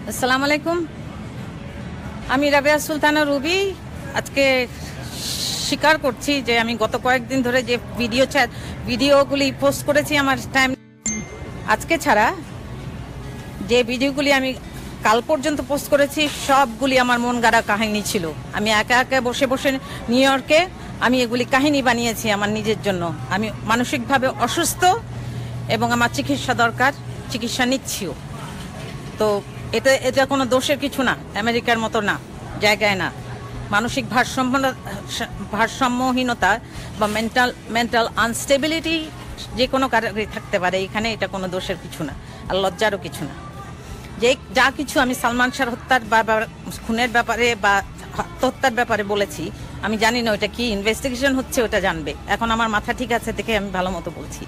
আসসালামু আলাইকুম। আমি রাবেয়া সুলতানা রুবি। আজকে স্বীকার করছি যে আমি গত কয়েকদিন ধরে যে ভিডিওগুলি পোস্ট করেছি আমার টাইম, আজকে ছাড়া যে ভিডিওগুলি আমি কাল পর্যন্ত পোস্ট করেছি সবগুলি আমার মন গড়া কাহিনী ছিল। আমি একা একা বসে বসে নিউ ইয়র্কে আমি এগুলি কাহিনী বানিয়েছি আমার নিজের জন্য। আমি মানসিকভাবে অসুস্থ এবং আমার চিকিৎসা দরকার, চিকিৎসা নিচ্ছিও। তো এটা কোনো দোষের কিছু না, আমেরিকার মতো না, জায়গায় না। মানসিক ভারসাম্যহীনতা বা মেন্টাল আনস্টেবিলিটি যে কোনো কারণে থাকতে পারে, এখানে এটা কোনো দোষের কিছু না, আর লজ্জারও কিছু না। যে যা কিছু আমি সালমান শাহর হত্যার বা খুনের ব্যাপারে বা আত্মহত্যার ব্যাপারে বলেছি, আমি জানি না ওটা কি ইনভেস্টিগেশন হচ্ছে, ওটা জানবে। এখন আমার মাথা ঠিক আছে দেখে আমি ভালো মতো বলছি।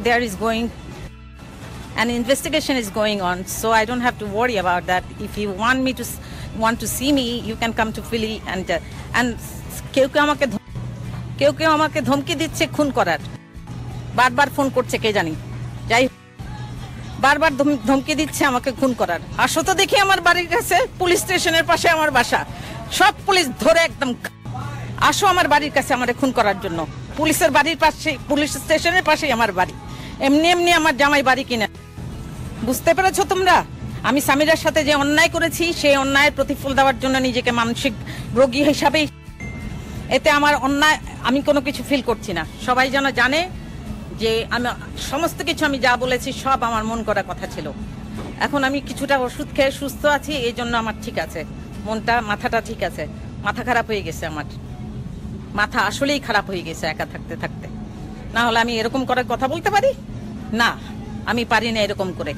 There is going an investigation is going on, so I don't have to worry about that. If you want to see me, you can come to Philly and কেউ কেউ আমাকে ধমকি দিচ্ছে খুন করার, বারবার ফোন করছে, কে জানি, যাই বারবার ধমকি দিচ্ছে আমাকে খুন করার। আসো তো দেখি আমার বাড়ির কাছে, পুলিশ স্টেশনের পাশে আমার বাসা, সব পুলিশ ধরে একদম আসো আমার বাড়ির কাছে আমারে খুন করার জন্য। পুলিশের বাড়ির পাশে, পুলিশ স্টেশনের পাশেই আমার বাড়ি। এমনি আমার জামাই বাড়ি কিনা। বুঝতে পেরেছো তোমরা? আমি সামিরার সাথে যে অন্যায় করেছি সেই অন্যায়ের প্রতিফল দেওয়ার জন্য নিজেকে মানসিক রোগী হিসাবেই, এতে আমার অন্যায় আমি কোনো কিছু ফিল করছি না। সবাই যেন জানে যে আমি সমস্ত কিছু আমি যা বলেছি সব আমার মন করা কথা ছিল। এখন আমি কিছুটা ওষুধ খেয়ে সুস্থ আছি, এই জন্য আমার ঠিক আছে, মাথাটা ঠিক আছে। মাথা খারাপ হয়ে গেছে, আমার মাথা আসলেই খারাপ হয়ে গেছে একা থাকতে থাকতে। না হলে আমি এরকম করে কথা বলতে পারি না, আমি পারি না এরকম করে।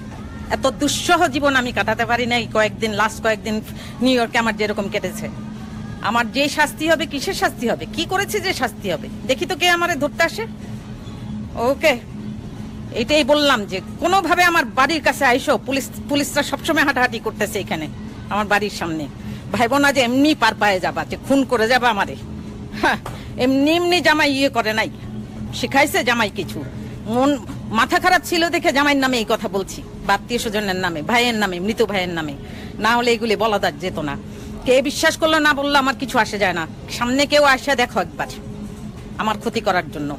এত দুঃসহ জীবন আমি কাটাতে পারি না। লাস্ট কয়েকদিন নিউ ইয়র্কে আমার যেরকম কেটেছে, আমার যে শাস্তি হবে, কিসের শাস্তি হবে, কি করেছে যে শাস্তি হবে, দেখি তো কে আমারে ধরতে আসে। ওকে, এটাই বললাম যে কোনোভাবে আমার বাড়ির কাছে আইসো। পুলিশরা সবসময় হাঁটাহাঁটি করতেছে এখানে আমার বাড়ির সামনে। ভাইবো না যে এমনি পার পায়ে যাবা, যে খুন করে যাবা আমারে। হ্যাঁ, এমনি জামাই করে নাই, শিখাইছে জামাই কিছু। মাথা খারাপ ছিল দেখে জামাইয়ের নামে এই কথা বলছি, বা আত্মীয় স্বজনের নামে, ভাইয়ের নামে, মৃত ভাইয়ের নামে। না হলে এগুলি বলা যেত না। কে বিশ্বাস করলো না বললো আমার কিছু আসে যায় না। সামনে কেউ আসে দেখো একবার আমার ক্ষতি করার জন্য।